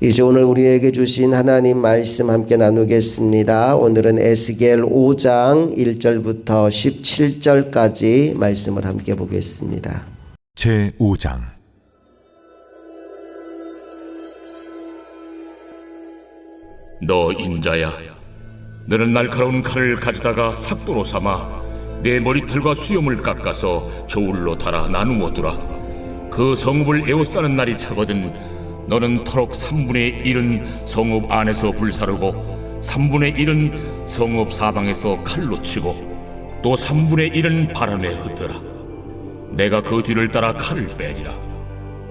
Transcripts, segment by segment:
이제 오늘 우리에게 주신 하나님 말씀 함께 나누겠습니다. 오늘은 에스겔 5장 1절부터 17절까지 말씀을 함께 보겠습니다. 제5장. 너 인자야, 너는 날카로운 칼을 가져다가 삭도로 삼아 내 머리털과 수염을 깎아서 저울로 달아 나누어 두라. 그 성읍을 에워싸는 날이 차거든 너는 터럭 3분의 1은 성읍 안에서 불사르고 3분의 1은 성읍 사방에서 칼로 치고 또 3분의 1은 바람에 흩어라. 내가 그 뒤를 따라 칼을 빼리라.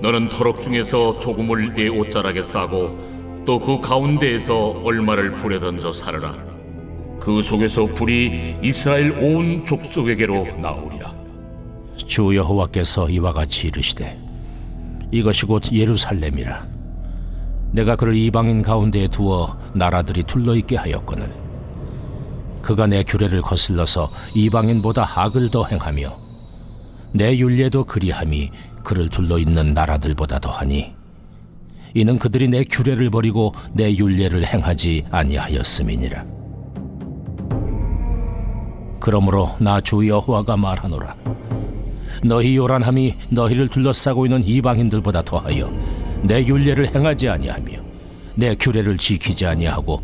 너는 터럭 중에서 조금을 내 옷자락에 싸고 또 그 가운데에서 얼마를 불에 던져 사르라. 그 속에서 불이 이스라엘 온 족속에게로 나오리라. 주 여호와께서 이와 같이 이르시되 이것이 곧 예루살렘이라. 내가 그를 이방인 가운데에 두어 나라들이 둘러있게 하였거늘 그가 내 규례를 거슬러서 이방인보다 악을 더 행하며 내 율례도 그리함이 그를 둘러있는 나라들보다 더하니 이는 그들이 내 규례를 버리고 내 율례를 행하지 아니하였음이니라. 그러므로 나 주 여호와가 말하노라. 너희 요란함이 너희를 둘러싸고 있는 이방인들보다 더하여 내 율례를 행하지 아니하며 내 규례를 지키지 아니하고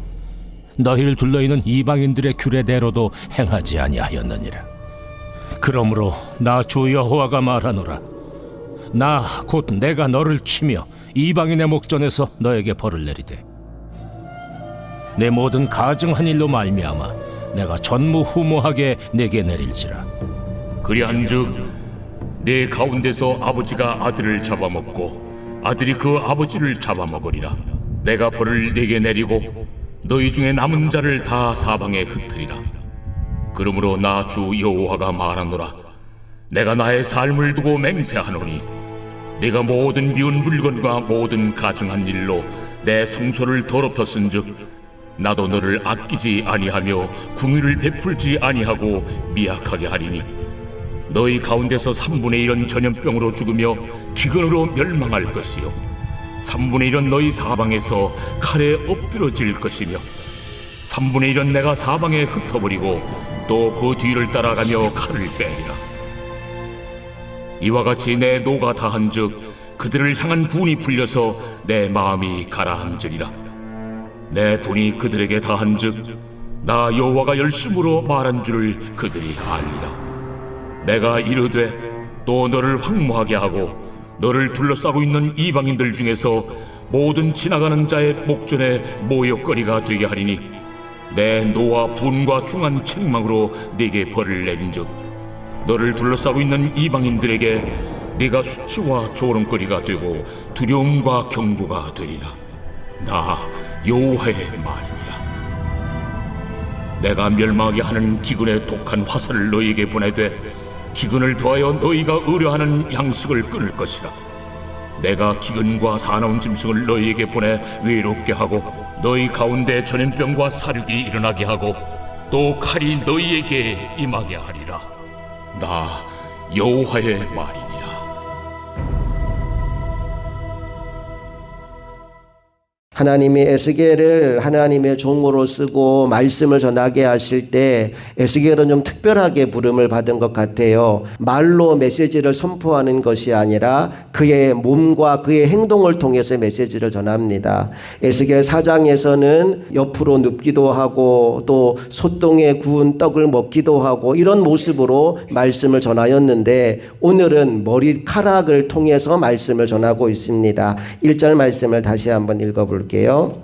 너희를 둘러있는 이방인들의 규례대로도 행하지 아니하였느니라. 그러므로 나 주 여호와가 말하노라. 나 곧 내가 너를 치며 이방인의 목전에서 너에게 벌을 내리되 내 모든 가증한 일로 말미암아 내가 전무후무하게 내게 내릴지라. 그리한즉 내 가운데서 아버지가 아들을 잡아먹고 아들이 그 아버지를 잡아먹으리라. 내가 벌을 네게 내리고 너희 중에 남은 자를 다 사방에 흩으리라. 그러므로 나 주 여호와가 말하노라. 내가 나의 삶을 두고 맹세하노니 네가 모든 미운 물건과 모든 가증한 일로 내 성소를 더럽혔은즉 나도 너를 아끼지 아니하며 궁유를 베풀지 아니하고 미약하게 하리니 너희 가운데서 3분의 1은 전염병으로 죽으며 기근으로 멸망할 것이요 3분의 1은 너희 사방에서 칼에 엎드러질 것이며 3분의 1은 내가 사방에 흩어버리고 또 그 뒤를 따라가며 칼을 빼리라. 이와 같이 내 노가 다한즉 그들을 향한 분이 풀려서 내 마음이 가라앉으리라. 내 분이 그들에게 다한즉 나 여호와가 열심으로 말한 줄을 그들이 알리라. 내가 이르되 또 너를 황무하게 하고 너를 둘러싸고 있는 이방인들 중에서 모든 지나가는 자의 목전에 모욕거리가 되게 하리니 내 노와 분과 중한 책망으로 네게 벌을 내린즉 너를 둘러싸고 있는 이방인들에게 네가 수치와 조롱거리가 되고 두려움과 경고가 되리라. 나 여호와의 말이니라. 내가 멸망하게 하는 기근의 독한 화살을 너희에게 보내되 기근을 더하여 너희가 의뢰하는 양식을 끊을 것이라. 내가 기근과 사나운 짐승을 너희에게 보내 외롭게 하고 너희 가운데 전염병과 사륙이 일어나게 하고 또 칼이 너희에게 임하게 하리라. 나 여호와의 말이니라. 하나님이 에스겔을 하나님의 종으로 쓰고 말씀을 전하게 하실 때 에스겔은 좀 특별하게 부름을 받은 것 같아요. 말로 메시지를 선포하는 것이 아니라 그의 몸과 그의 행동을 통해서 메시지를 전합니다. 에스겔 4장에서는 옆으로 눕기도 하고 또 소똥에 구운 떡을 먹기도 하고 이런 모습으로 말씀을 전하였는데 오늘은 머리카락을 통해서 말씀을 전하고 있습니다. 1절 말씀을 다시 한번 읽어볼게요.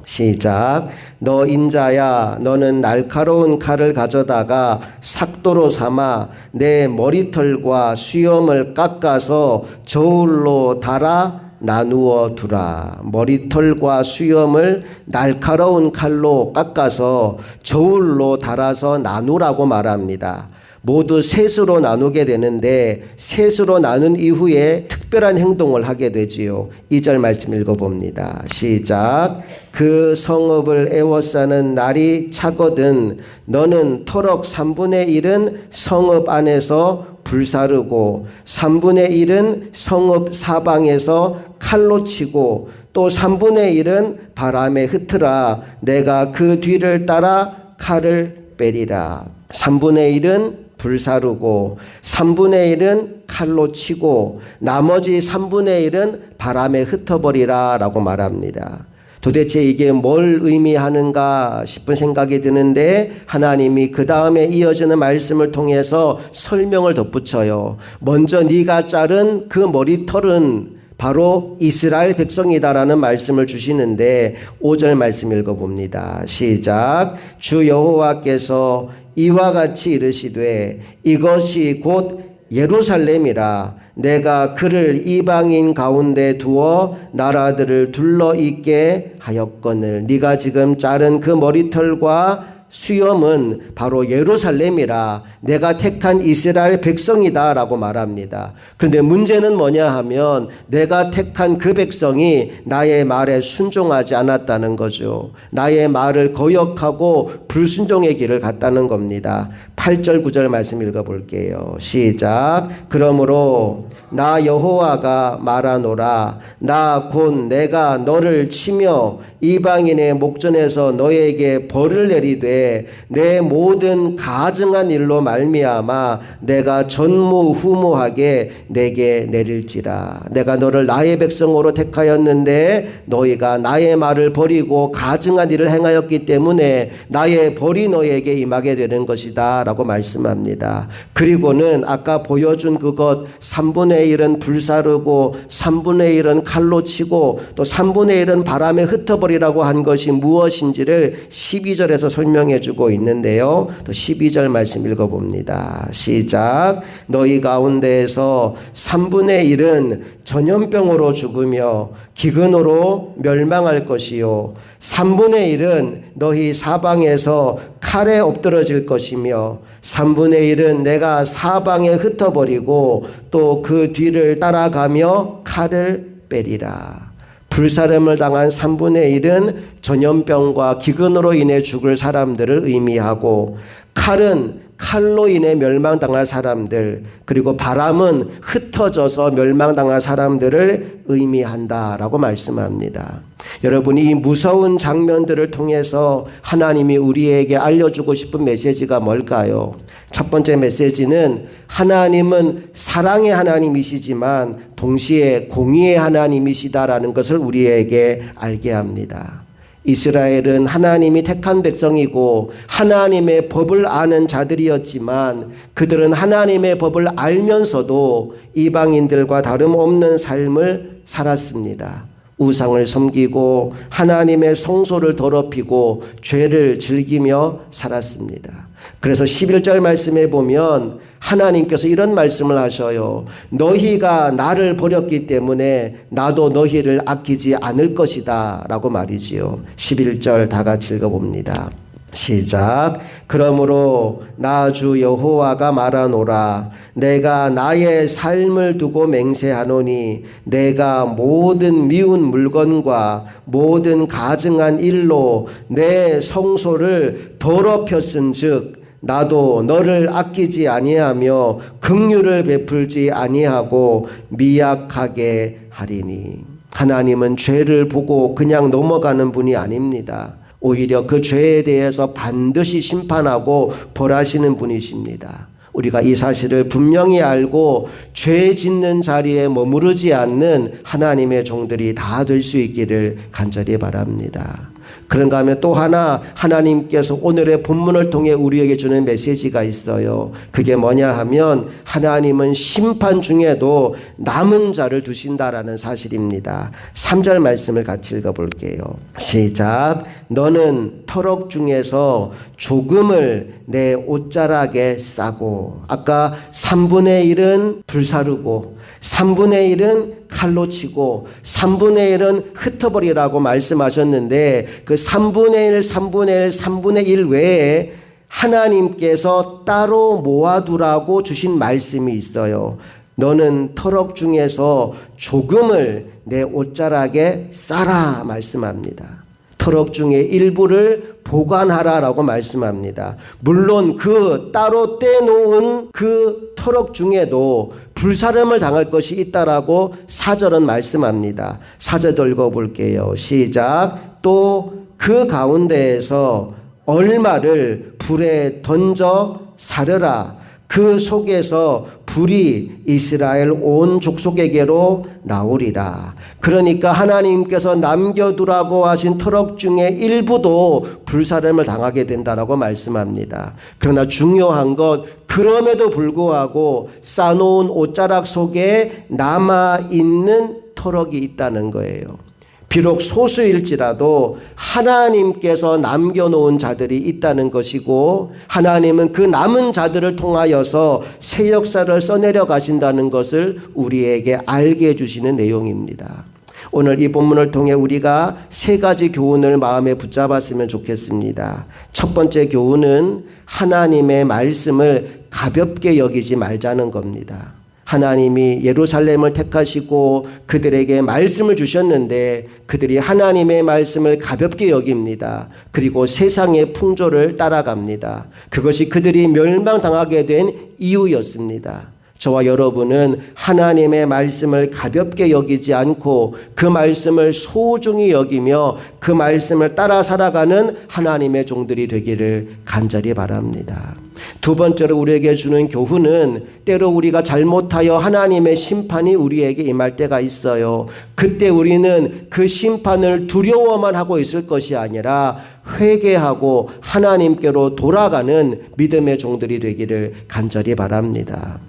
시작. 너 인자야, 너는 날카로운 칼을 가져다가 삭도로 삼아 내 머리털과 수염을 깎아서 저울로 달아 나누어 두라. 머리털과 수염을 날카로운 칼로 깎아서 저울로 달아서 나누라고 말합니다. 모두 셋으로 나누게 되는데 셋으로 나눈 이후에 특별한 행동을 하게 되지요. 2절 말씀 읽어봅니다. 시작. 그 성읍을 에워싸는 날이 차거든 너는 터럭 3분의 1은 성읍 안에서 불사르고 3분의 1은 성읍 사방에서 칼로 치고 또 3분의 1은 바람에 흩으라. 내가 그 뒤를 따라 칼을 빼리라. 3분의 1은 불사르고 3분의 1은 칼로 치고 나머지 3분의 1은 바람에 흩어버리라 라고 말합니다. 도대체 이게 뭘 의미하는가 싶은 생각이 드는데 하나님이 그 다음에 이어지는 말씀을 통해서 설명을 덧붙여요. 먼저 네가 자른 그 머리털은 바로 이스라엘 백성이다라는 말씀을 주시는데 5절 말씀 읽어봅니다. 시작. 주 여호와께서 이와 같이 이르시되 이것이 곧 예루살렘이라. 내가 그를 이방인 가운데 두어 나라들을 둘러 있게 하였거늘. 네가 지금 자른 그 머리털과 수염은 바로 예루살렘이라. 내가 택한 이스라엘 백성이다 라고 말합니다. 그런데 문제는 뭐냐 하면 내가 택한 그 백성이 나의 말에 순종하지 않았다는 거죠. 나의 말을 거역하고 불순종의 길을 갔다는 겁니다. 8절 9절 말씀 읽어볼게요. 시작. 그러므로 나 여호와가 말하노라. 나 곧 내가 너를 치며 이방인의 목전에서 너에게 벌을 내리되 내 모든 가증한 일로 말미암아 내가 전무후무하게 내게 내릴지라. 내가 너를 나의 백성으로 택하였는데 너희가 나의 말을 버리고 가증한 일을 행하였기 때문에 나의 벌이 너에게 임하게 되는 것이다 라고 말씀합니다. 그리고는 아까 보여준 그것 3분의 1은 불사르고 3분의 1은 칼로 치고 또 3분의 1은 바람에 흩어버리라고 한 것이 무엇인지를 12절에서 설명해 주고 있는데요. 또 12절 말씀 읽어봅니다. 시작. 너희 가운데에서 3분의 1은 전염병으로 죽으며 기근으로 멸망할 것이요 3분의 1은 너희 사방에서 칼에 엎드러질 것이며 3분의 1은 내가 사방에 흩어버리고 또 그 뒤를 따라가며 칼을 빼리라. 불사름을 당한 3분의 1은 전염병과 기근으로 인해 죽을 사람들을 의미하고 칼은 칼로 인해 멸망당할 사람들, 그리고 바람은 흩어져서 멸망당할 사람들을 의미한다라고 말씀합니다. 여러분, 이 무서운 장면들을 통해서 하나님이 우리에게 알려주고 싶은 메시지가 뭘까요? 첫 번째 메시지는 하나님은 사랑의 하나님이시지만 동시에 공의의 하나님이시다라는 것을 우리에게 알게 합니다. 이스라엘은 하나님이 택한 백성이고 하나님의 법을 아는 자들이었지만 그들은 하나님의 법을 알면서도 이방인들과 다름없는 삶을 살았습니다. 우상을 섬기고 하나님의 성소를 더럽히고 죄를 즐기며 살았습니다. 그래서 11절 말씀에 보면 하나님께서 이런 말씀을 하셔요. 너희가 나를 버렸기 때문에 나도 너희를 아끼지 않을 것이다 라고 말이지요. 11절 다 같이 읽어봅니다. 시작. 그러므로 나 주 여호와가 말하노라. 내가 나의 삶을 두고 맹세하노니 내가 모든 미운 물건과 모든 가증한 일로 내 성소를 더럽혔은즉 나도 너를 아끼지 아니하며 긍휼을 베풀지 아니하고 미약하게 하리니. 하나님은 죄를 보고 그냥 넘어가는 분이 아닙니다. 오히려 그 죄에 대해서 반드시 심판하고 벌하시는 분이십니다. 우리가 이 사실을 분명히 알고 죄 짓는 자리에 머무르지 않는 하나님의 종들이 다 될 수 있기를 간절히 바랍니다. 그런가 하면 또 하나 하나님께서 오늘의 본문을 통해 우리에게 주는 메시지가 있어요. 그게 뭐냐 하면 하나님은 심판 중에도 남은 자를 두신다라는 사실입니다. 3절 말씀을 같이 읽어볼게요. 시작. 너는 터럭 중에서 조금을 내 옷자락에 싸고. 아까 3분의 1은 불사르고 3분의 1은 칼로 치고 3분의 1은 흩어버리라고 말씀하셨는데 그 3분의 1, 3분의 1, 3분의 1 외에 하나님께서 따로 모아두라고 주신 말씀이 있어요. 너는 터럭 중에서 조금을 내 옷자락에 싸라 말씀합니다. 터럭 중에 일부를 보관하라라고 말씀합니다. 물론 그 따로 떼놓은 그 터럭 중에도 불사름을 당할 것이 있다라고 4절은 말씀합니다. 4절 읽어볼게요. 시작. 또 그 가운데에서 얼마를 불에 던져 사르라. 그 속에서 불이 이스라엘 온 족속에게로 나오리라. 그러니까 하나님께서 남겨두라고 하신 터럭 중에 일부도 불사름을 당하게 된다라고 말씀합니다. 그러나 중요한 것, 그럼에도 불구하고 싸놓은 옷자락 속에 남아있는 터럭이 있다는 거예요. 비록 소수일지라도 하나님께서 남겨놓은 자들이 있다는 것이고, 하나님은 그 남은 자들을 통하여서 새 역사를 써내려 가신다는 것을 우리에게 알게 해주시는 내용입니다. 오늘 이 본문을 통해 우리가 3가지 교훈을 마음에 붙잡았으면 좋겠습니다. 첫 번째 교훈은 하나님의 말씀을 가볍게 여기지 말자는 겁니다. 하나님이 예루살렘을 택하시고 그들에게 말씀을 주셨는데 그들이 하나님의 말씀을 가볍게 여깁니다. 그리고 세상의 풍조를 따라갑니다. 그것이 그들이 멸망당하게 된 이유였습니다. 저와 여러분은 하나님의 말씀을 가볍게 여기지 않고 그 말씀을 소중히 여기며 그 말씀을 따라 살아가는 하나님의 종들이 되기를 간절히 바랍니다. 두 번째로 우리에게 주는 교훈은, 때로 우리가 잘못하여 하나님의 심판이 우리에게 임할 때가 있어요. 그때 우리는 그 심판을 두려워만 하고 있을 것이 아니라 회개하고 하나님께로 돌아가는 믿음의 종들이 되기를 간절히 바랍니다.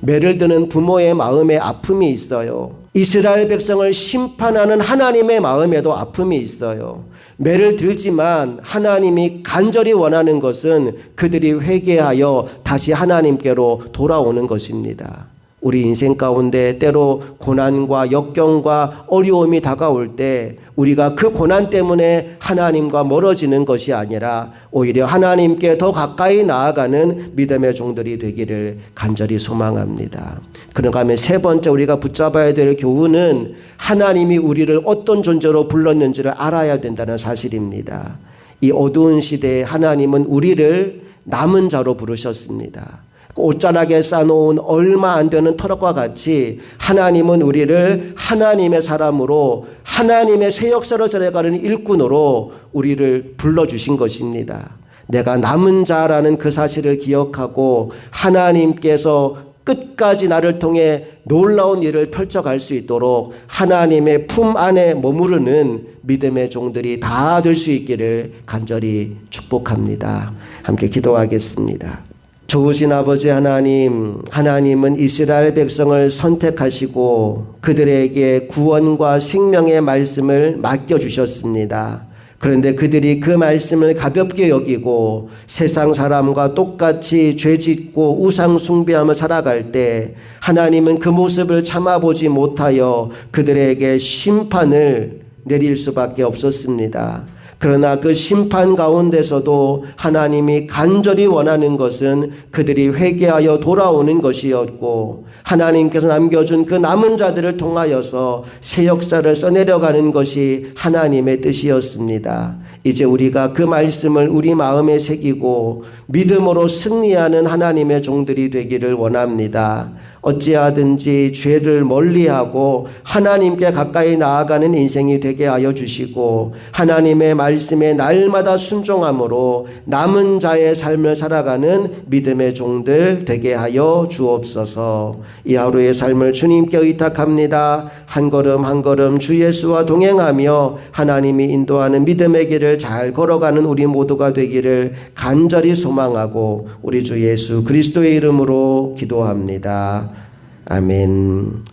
매를 드는 부모의 마음에 아픔이 있어요. 이스라엘 백성을 심판하는 하나님의 마음에도 아픔이 있어요. 매를 들지만 하나님이 간절히 원하는 것은 그들이 회개하여 다시 하나님께로 돌아오는 것입니다. 우리 인생 가운데 때로 고난과 역경과 어려움이 다가올 때 우리가 그 고난 때문에 하나님과 멀어지는 것이 아니라 오히려 하나님께 더 가까이 나아가는 믿음의 종들이 되기를 간절히 소망합니다. 그런가 하면 세 번째 우리가 붙잡아야 될 교훈은 하나님이 우리를 어떤 존재로 불렀는지를 알아야 된다는 사실입니다. 이 어두운 시대에 하나님은 우리를 남은 자로 부르셨습니다. 옷자락에 싸놓은 얼마 안 되는 터럭과 같이 하나님은 우리를 하나님의 사람으로, 하나님의 새 역사를 전해가는 일꾼으로 우리를 불러주신 것입니다. 내가 남은 자라는 그 사실을 기억하고 하나님께서 끝까지 나를 통해 놀라운 일을 펼쳐갈 수 있도록 하나님의 품 안에 머무르는 믿음의 종들이 다 될 수 있기를 간절히 축복합니다. 함께 기도하겠습니다. 좋으신 아버지 하나님, 하나님은 이스라엘 백성을 선택하시고 그들에게 구원과 생명의 말씀을 맡겨주셨습니다. 그런데 그들이 그 말씀을 가볍게 여기고 세상 사람과 똑같이 죄짓고 우상 숭배하며 살아갈 때 하나님은 그 모습을 참아보지 못하여 그들에게 심판을 내릴 수밖에 없었습니다. 그러나 그 심판 가운데서도 하나님이 간절히 원하는 것은 그들이 회개하여 돌아오는 것이었고, 하나님께서 남겨준 그 남은 자들을 통하여서 새 역사를 써내려가는 것이 하나님의 뜻이었습니다. 이제 우리가 그 말씀을 우리 마음에 새기고 믿음으로 승리하는 하나님의 종들이 되기를 원합니다. 어찌하든지 죄를 멀리하고 하나님께 가까이 나아가는 인생이 되게 하여 주시고, 하나님의 말씀에 날마다 순종함으로 남은 자의 삶을 살아가는 믿음의 종들 되게 하여 주옵소서. 이 하루의 삶을 주님께 의탁합니다. 한 걸음 한 걸음 주 예수와 동행하며 하나님이 인도하는 믿음의 길을 잘 걸어가는 우리 모두가 되기를 간절히 소망하고 우리 주 예수 그리스도의 이름으로 기도합니다. 아멘.